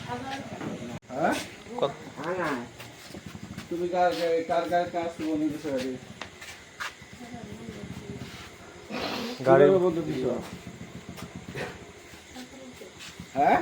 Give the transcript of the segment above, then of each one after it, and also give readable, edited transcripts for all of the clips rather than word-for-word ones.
হ্যাঁ তুমি কার গায়ে কাজ বন্ধ দিছো গাড়ি বন্ধ দিছো? হ্যাঁ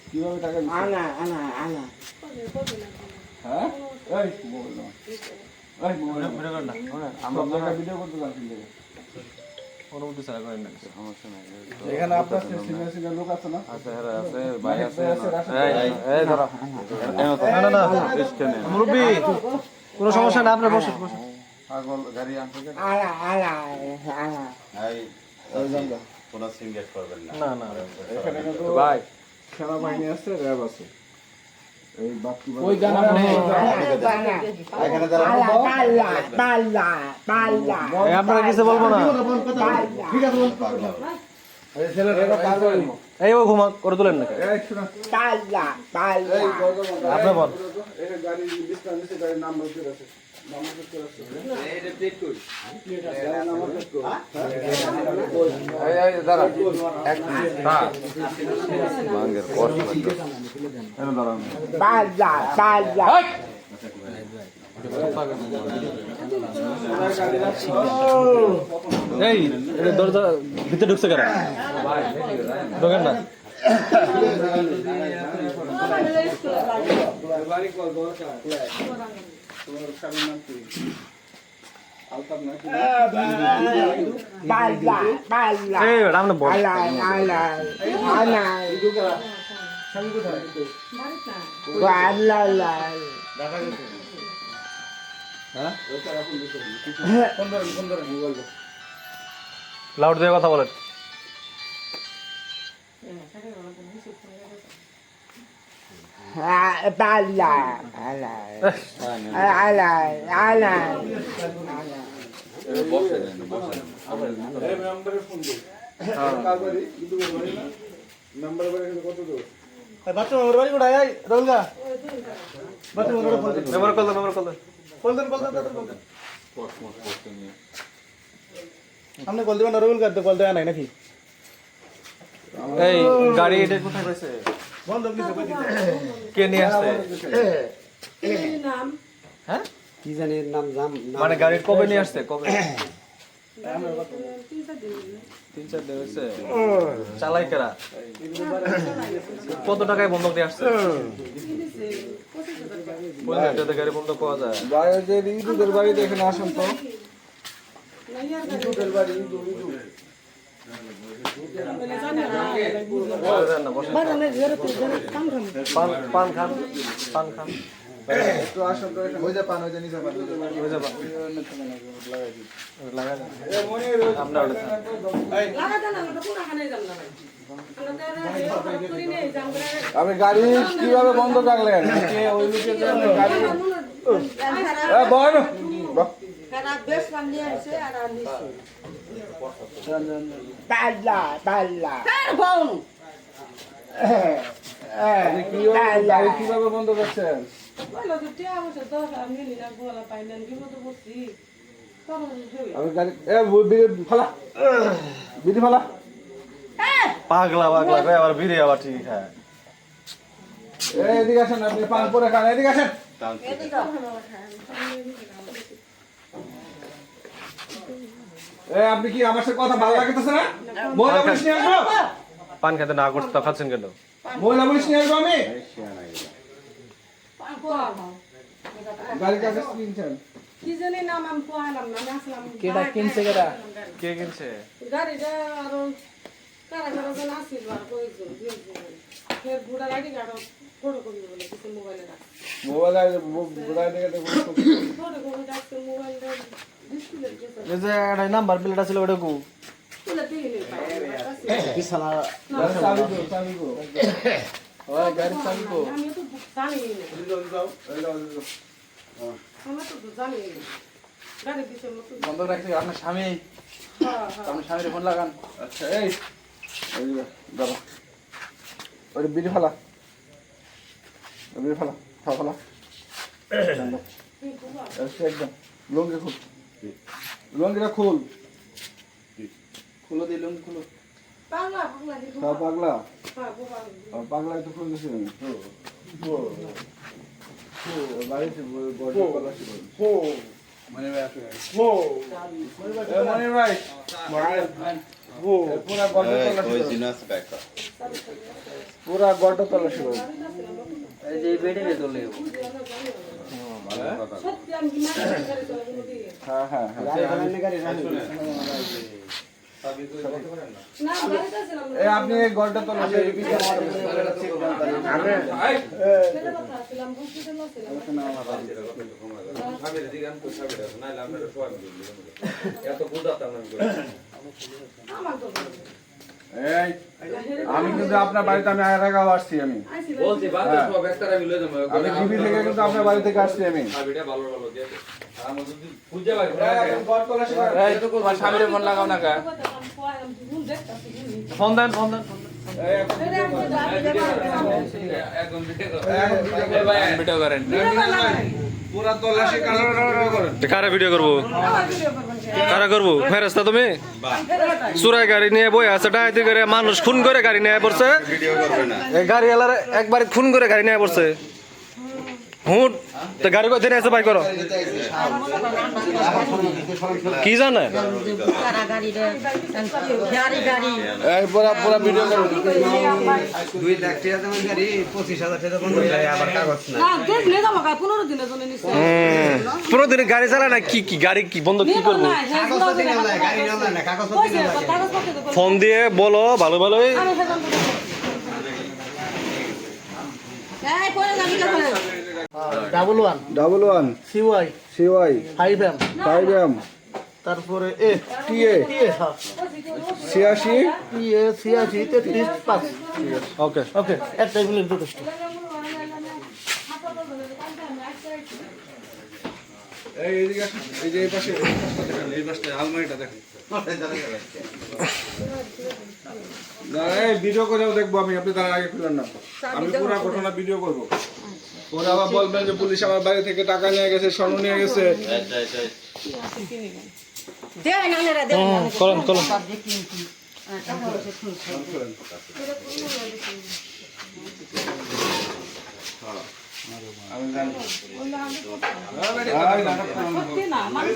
কিভাবে টাকা দিছো? আনা হ্যাঁ এই মোবাইল না এই মোবাইল ভিডিও কর না আমরা টাকা ভিডিও করতে যাচ্ছি অনুমতি ছাড়া করেন না সমস্যা নাই এখানে আপনার সিনিয়র লোক আছে না? আছে আছে ভাই আছে এই ধরো না না না মুরব্বি কোনো সমস্যা না আপনারা বসুন বসুন পাগল গাড়ি আনতে আলা এই কোন সিঙ্গেট করবেন না না না এখানে কিন্তু ভাই সারা বাহিনী আছে র্যাব আছে এই বাকি ওই গান এখানে যারা পাল্লা এই আপনারা কিছু বলবো না ঠিক আছে এই ছেলেরা কাজ করে এই ও ঘুমা করে তুলেন না এই শুনুন পাল্লা এই আপনি বল এই গাড়ি ডিসকাউন্ট দিতে গাড়ি নাম্বার দিয়ে আছে নাম্বার দিয়ে আছে এটা প্লেট কই প্লেট নাম্বার প্লেট কই এই দাঁড়া এক মিনিট হ্যাঁ মাঙ্গের কোর্স লাগবে এনে দাঁড়ান পাল্লা এই এটা দরজা ভিতরে ঢুকছে কারা ঢোকেন না লাউড দিয়ে কথা বলেন পাল্লা আপনি কল দিবেন রবিল করতে কল দেওয়া নাই নাকি এই গাড়ি এটা কোথায় রয়েছে বন্ধ কিছু কে নিয়ে আসছে হ্যাঁ কি জানি নাম মানে গাড়ি কবে নিয়ে আসছে কবে 3-4 দিন হয়েছে চালাই কেরা কত টাকায় বন্ধক দিয়ে আসছে বলতে গাড়ি বন্ধক পাওয়া যায় বাইরের ইঁদুরের বাড়িতে এখানে আসেন তো ইঁদুরের বাড়ি ইঁদুর পান খান একটু আসুন তো ওই যে পান ওই যে নিচে পান ওই যে পান লাগা আমরা আপনি গাড়ি কিভাবে বন্ধ রাখলেন ওই লোকের জন্য গাড়ি বল পাল্লা কিভাবে বন্ধ করছেন পাগলা পাগলা আবার বিড়ি আবার ঠিক হ্যাঁ এদিকে আসেন আপনি পান পরে খান এদিকে আসেন আপনি কি আমার সাথে কথা ভালো লাগতেছে না মহিলা পুলিশ নিয়ে আসবো পান খেতে না করতে খাচ্ছেন কেন মহিলা পুলিশ নিয়ে আসবো আমি গাড়ির কাছে কিনছেন কি জানি নাম আমি পোহালাম না আমি আসলাম কেডা কিনছে কেডা কে কিনছে গাড়িটা আরো কারা কারা জন আসছিল আর কয়েকজন ফের ঘোড়া গাড়ি গাড়ো ফটো করি বলে কিছু মোবাইলে রাখ মোবাইল দেখে ফটো করি রাখতে মোবাইলটা ডিসপ্লে এই যে একটা নাম্বার প্লেট ছিল ওটা কো তুলে দিই পাই বিছানা চাবি গো ওই গাড়ি চাবি গো আমি তো জানি না যাও আমি তো জানি না গাড়ি দিছে মতো বন্ধ রাখছি আপনার স্বামী হ্যাঁ আপনার স্বামীর ফোন লাগান আচ্ছা এই দাঁড়া ওই বিড়ি ফেলা বিড়ি ফেলা ফেলা একদম লুঙ্গি খুল লুঙ্গিটা খুল খুলো দিই লুঙ্গি খুলো পাগলা পাগলা হ্যাঁ বোবা পাগলায় তো ফোন দিছি আমি বাড়িতে গর্ডে তল্লাশি করুন মনির ভাই আসুন মনির ভাই পুরা গর্ডে তল্লাশি ওই করুন জিনাস ব্যাক পুরা গর্ডে তল্লাশি করুন সত্যি আমি মাঝে করে চলে কোনো দিয়ে হ্যাঁ হ্যাঁ হ্যাঁ না বাড়িতে ছিলাম না আপনি এই গর্ডে তল্লাশি ছেলে কথা ছিলাম হসপিটালে ছিলাম আমার তো এই আমি কিন্তু আপনার বাড়িতে আমি আগে টাকা আসছি আমি বলছি বাদ সব একটারা মিলে যাবে আমি টিভি থেকে কিন্তু আপনার বাড়ি থেকে আসছি আমি ভিডিও ভালো ভালো দিয়ে আমার যদি খুঁজে পাই গর্ড তল্লাশি করুন এই তো তোমার স্বামীরে ফোন লাগাও না কা ফোন দেন একদম ভিডিও করেন পুরা তল্লাশি করেন কারা ভিডিও করবো কারা করবো ফেরেস্তা তুমি চুরাই গাড়ি নিয়ে বই আছে ডাইতি করে মানুষ খুন করে গাড়ি নিয়ে পড়ছে ভিডিও করবে না এই গাড়ি এলার একবার খুন করে গাড়ি নিয়ে পড়ছে হুট তো গাড়ি কোথায় নিয়ে আছে বাই করো কি জানে এই পুরা পুরা ভিডিও করুন 2 লাখ টাকা দামের গাড়ি 25,000 টাকা বন্ধ হয়ে যায় আবার কাগজ না না দেখ নে যাবো 15 দিনের জন্য নিছে পুরো দিন গাড়ি চালায় না কি গাড়ি কি বন্ধ কি করবো কাগজপত্র নিয়ে যায় গাড়ি নিয়ে যায় না কাগজপত্র নিয়ে যায় ফোন দিয়ে বলো ভালো ভালোই double one CY CY 5M 5M তারপরে এ টিএ 86 টিএ 86 33 ওকে ওকে একটা মিনিট যথেষ্ট এই এদিকে আসুন এই যে এই পাশে এই পাশে আলমারিটা দেখুন না এই ভিডিও করেও দেখবো আমি আপনি তার আগে খুলেন না আমি পুরো ঘটনা ভিডিও করব ওরা আবার বলবেন যে পুলিশ আমার বাড়ি থেকে টাকা নিয়ে গেছে স্বর্ণ নিয়ে গেছে করেন করেন আমি জানি সত্যি না মানুষ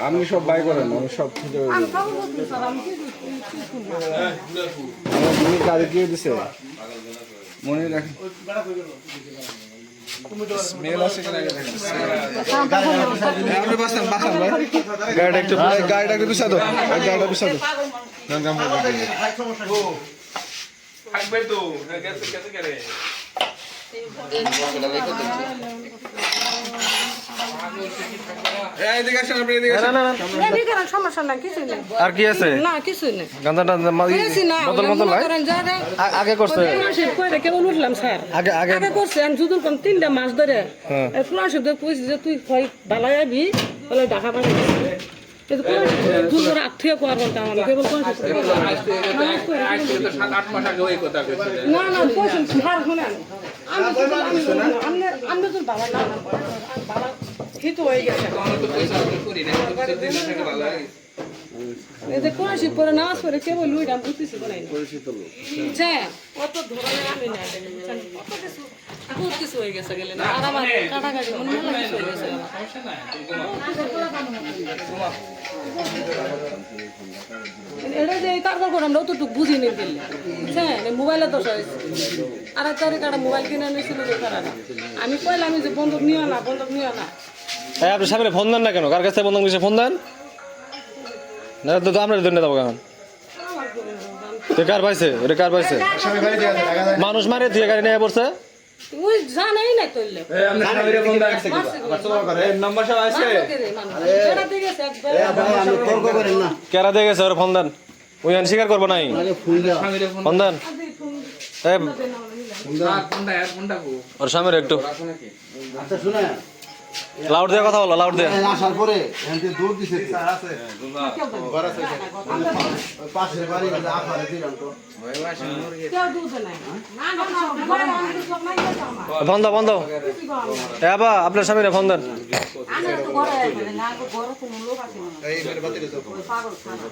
আপনি সব বাই করেন আমি সব খুঁজে আমি খাবো বলছি স্যার আমি কি আমার মনির গাড়ি দিয়ে দিছে মনির দেখেন স্মেল আছে কিনা আগে দেখেন আপনি বাসান বাসান ভাই গাড়িটা একটু পিছা দাও গাড়িটা পিছা দাও থাকবে তো গেছে কেটে করে এইদিকে আসেন আপনি এদিকে আসেন সমস্যা না কিছু নেই আর কি আছে না কিছু নেই গাঁজাটা বদল বদল ভাই আগে করছে কেবল উঠলাম স্যার আগে আগে আগে করছে আমি যদুর কোন 3টা মাস ধরে ফ্লাশ দিয়ে কইছি যে তুই কই বালাই আবি বলে ঢাকা পানি কিন্তু কোন দুপুর রাত থেকে কোয়ার বলতে আমার কেবল কোন আজকে তো 7-8 মাস আগে ওই কথা কইছিল না না কইছেন স্যার শুনেন আমি তো বাবা না বাবা হিত হয়ে গেছে আমরা তো পয়সা করি না তো দিন থেকে ভালো লাগে এতে কোন আসি পরে নামাজ পড়ে কেবল লুইডাম বুঝতেছি কোন না পরিচিত লোক হ্যাঁ কত ধরনের আমি না কত কিছু বহুত কিছু হয়ে গেছে গেলে না আর আমার কাটাকাটি মনে মেলা কিছু হয়ে গেছে এটা যে কারবার করে আমরা অতটুকু বুঝি নি দিলে হ্যাঁ মোবাইলে দোষ হয়েছে আর তারিখ একটা মোবাইল কিনে নিয়েছিল যে কারণে আমি কইলাম যে বন্দুক নিও না এই আপনি সামনে ফোন দেন না কেন কার কাছে বন্ধ নিছে ফোন দেন না তো আমরা ধরে দেবো কেন কার পাইছে ওটা কার পাইছে মানুষ মারে দিয়ে গাড়ি নিয়ে পড়ছে ওই জানাই নাই তোলে আমরা সামনে ফোন দাঁড়াচ্ছে এই নাম্বার সব আছে কেরা দিয়ে গেছে ওর ফোন দেন ওই আন স্বীকার করবো নাই ফোন দেন ফোনটা কো ওর সামনে একটু আচ্ছা শুনে লাউড দিয়ে কথা বলো, লাউড দিয়ে। আসার পরে এখান থেকে দৌড় দিছে পাশের বাড়ি আপারে দিলাম তো কেউ দুধ নাই না না না ঘরে আমি সব নাই আমার বন্ধ বন্ধ। এ আবা আপনার স্বামীরে ফোন দেন। আমি তো ঘরে আইবে না গো ঘরে কোনো লোক আছে না এই মেরে বাতিলে তো পাগল খানা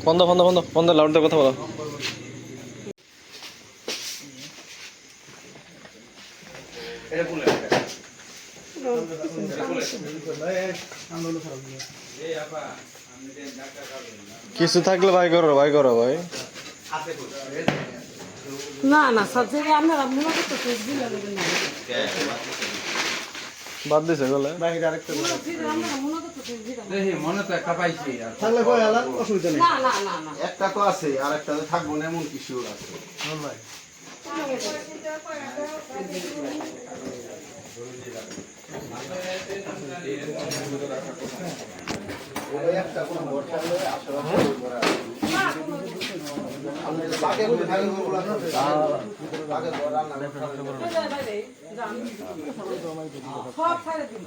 বন্ধ বন্ধ বন্ধ বন্ধ, লাউড দিয়ে কথা বলো। কিছু থাকলে ভাই করো, ভাই করো ভাই। না না সব জায়গায় আপনারা মনে করতে ফেস দিলে দেবেন না বাদ দিছে গলে। আপনারা মনে করতে ফেস দিলে দেখি মনে তো একটা পাইছি আর থাকলে কই আলা অসুবিধা নেই। না না না না একটা তো আছে আর একটা তো থাকবো না এমন কিছু আছে একটা কোনো ভোট থাকলে আশেপাশে বাকি কোনো থাকলে ওগুলো বাকি সব ছাড়ে দিন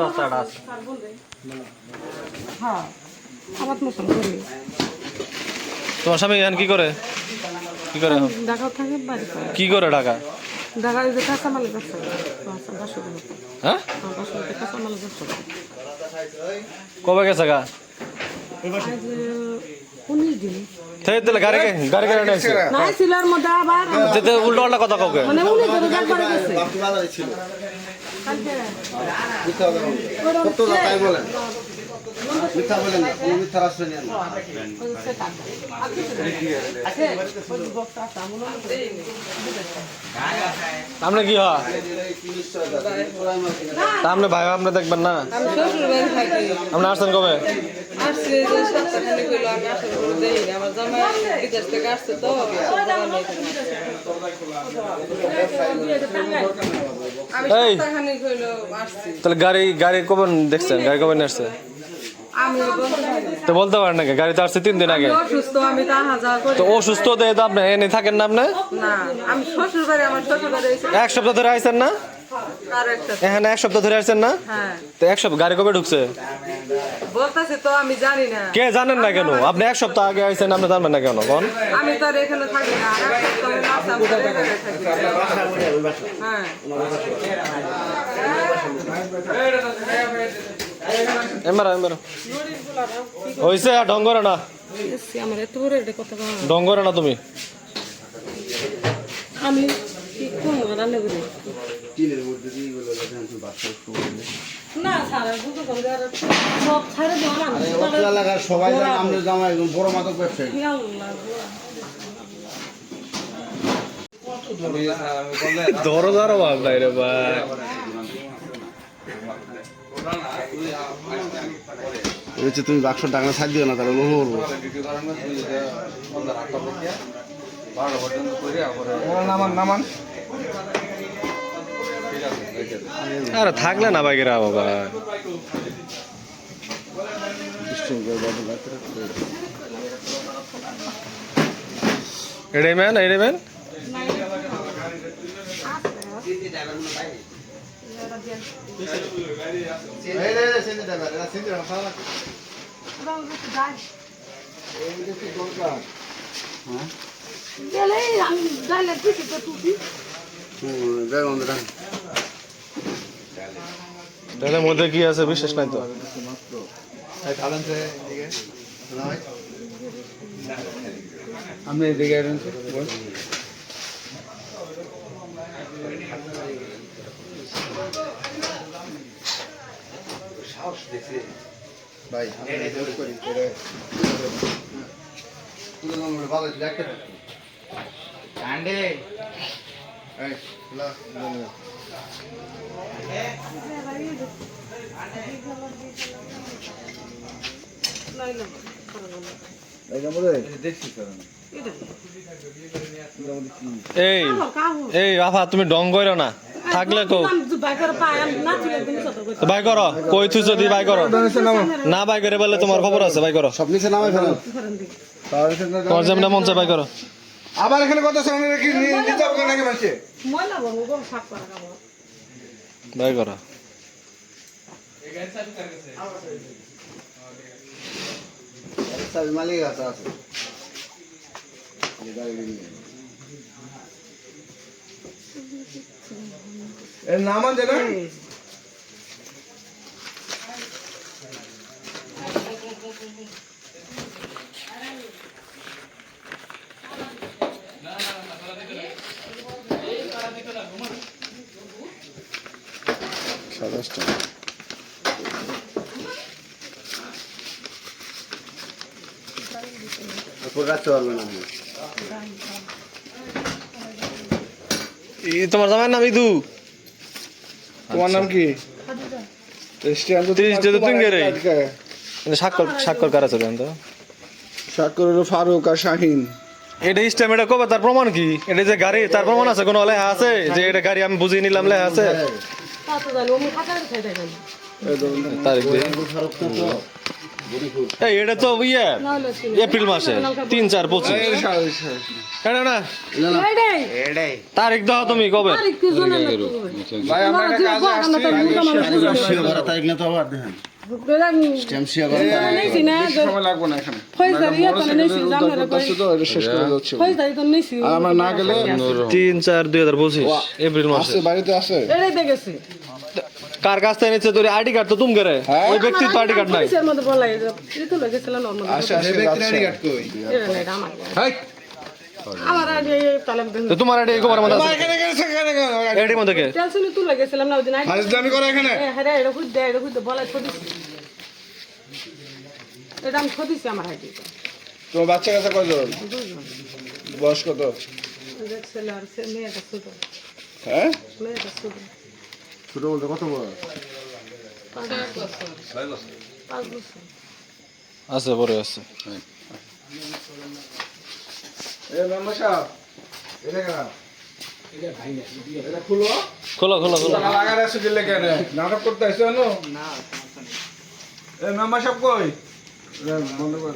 রাস্তাটা আছে। হ্যাঁ আবার মতন করি তোমার স্বামী এখন কি করে? কি করে এখন? ঢাকা থাকে বাড়ি করে কি করে ঢাকা? ঢাকা যে কাঁচামালের ব্যবসা বাসা হ্যাঁ, বাসাতে কাঁচামালের ব্যবসা কবে গেছে গা? আজ 19 দিন তাহলে গাড়ি গাড়ি গাড়ি নিয়েছে। নাই সিলার মধ্যে আবার যেতে উল্টো পাল্টা কথা কাউকে। মানে 19 দিন গান করে গেছে বাকি বাজারে ছিল কালকে মিথ্যা কথা বলেন সত্য কথাই বলেন মিথ্যা বলেন না কোনো মিথ্যা রাস্তা নেন না আপনি কি হয়? আপনি ভাই আপনি দেখবেন না? আমি শ্বশুর বাড়ি থাকি আপনি আসছেন কবে? আসছে যে সপ্তাহখানেক হইলো আমি আসার পরে দেই না আমার জামাই বিদেশ থেকে আসছে তো আমি এই। সপ্তাহখানেক হইলো আসছি তাহলে গাড়ি গাড়ি কবে দেখছেন? গাড়ি কবে নিয়ে আসছে? আমি বলতে পারি না। তো বলতে পারেন নাকি? গাড়ি তো আসছে 3 দিন আগে। আমি অসুস্থ আমি তাহা যাওয়া করি তো অসুস্থ দেহে তো আপনি এনে থাকেন না? আপনি না আমি শ্বশুর বাড়ি আমার শ্বশুর বাড়ি এসে এক সপ্তাহ ধরে আইছেন না? আর একটা এখানে এক সপ্তাহ ধরে আসছেন না? হ্যাঁ তো এক সপ্তাহ গাড়ি কবে ঢুকছে? বলতেছে তো আমি জানি না কে জানেন না কেন? আপনি এক সপ্তাহ আগে আইছেন, আপনি জানবেন না কেন? কোন আমি তো আর এখানে থাকি না আর এক সপ্তাহ হইলো আসছে, আমি তো এই জায়গায় থাকি হ্যাঁ এমরা এমরা হইছে আর ঢঙ্গরে না, এসছি আমার এত বড় একটা কথা বলা না। ঢঙ্গরে না তুমি। আমি কি করবো রান্না করি টিনের মধ্যে দিয়ে গেল বাচ্চা না সারা দুটো করে আর সব ছাড়ে দাও না আরে অত এলাকার সবাই জানে আমরা জামাই একদম বড় মাদক ব্যবসায়ী ধরো ধরো ভাব নাই রে ভাই। হচ্ছে তুমি বাক্স টাকা ছাড় দিও না তাহলে লোহ বলবো আরে থাকলে না বাইকেরা বাবা। এটাই ম্যান, এটাই ম্যান। গেলে আমি যাইলে কিছু তো তুই তাহলে মধ্যে কি আছে বিশেষ নাই তো। আপনি এদিকে ভাই করি ভালো একটা আন্ডে এই লা এই এই আফা তুমি ডং কইরো না। থাকলে কো ভাই করে পাই আমি না ছিল তুমি কত কই তো বাই করো কই তুই যদি বাই করো না বাই করে বলে তোমার খবর আছে বাই করো সব নিচে নামাই ফেলেন তোমার যেমন মন চায় বাই করো আবার এখানে কত সামনে কি নিতে হবে নাকি মাসে ময়লা বলবো গো সাফ করা কাম বাই করো সব মালিক আছে এর নাম আছে না প্রকাশ পারবে না তোমার জামাইয়ের নাম ইদু তোমার নাম কি স্বাক্ষর কারা চলে তো স্বাক্ষর হলো ফারুক আর শাহিন। এটা স্টেম এটা কবে তার প্রমাণ কি এটা যে গাড়ি তার প্রমাণ আছে কোনো লেখা আছে যে এটা গাড়ি আমি বুঝিয়ে নিলাম লেখা আছে তা তো জানি আমি খাতা খাই দেখেন তারিখ দিয়ে এই এটা তো ইয়ে এপ্রিল মাসে 3-4-25 কেন না তারিখ দাও তুমি কবে ভাই আমরা একটা কাজে তারিখ না তো আবার দেখেন স্ট্যাম্প শেয়ার করা সময় লাগবে না এখানে শেষ করে যাচ্ছে আমরা না গেলে 3-4-2025 এপ্রিল মাসে বাড়িতে আছে কার কাছ থেকে নিচ্ছে তোর আইডি কার্ড তো তুমি করে ওই ব্যক্তির তো আইডি কার্ড নাই আচ্ছা আইডি কার্ড কই আমার আগে তালে তো তোমার আইডি কোবার মধ্যে আছে এখানে আইডি মধ্যে কে টেনশনে তুলে গেছিলাম না ওদিন ফাজলামি করে এখানে হ্যাঁ এটা খুঁজতে বলাই ছদিছি এটা আমি ছদিছি আমার হাইটি তোমার বাচ্চা কাছে কয়জন বয়স কত ছেলে আর মেয়েটা ছোট হ্যাঁ মেয়েটা ছোট ছোট বলতে কত বয়স 5 বছর আছে পরে আছে এ মেম্বার সাহেব এটা কেন এটা খুলো খোলো লাগার আছে দিলে কেন নাটক করতে আসছো না এ মেম্বার সাহেব কই বন্ধ করে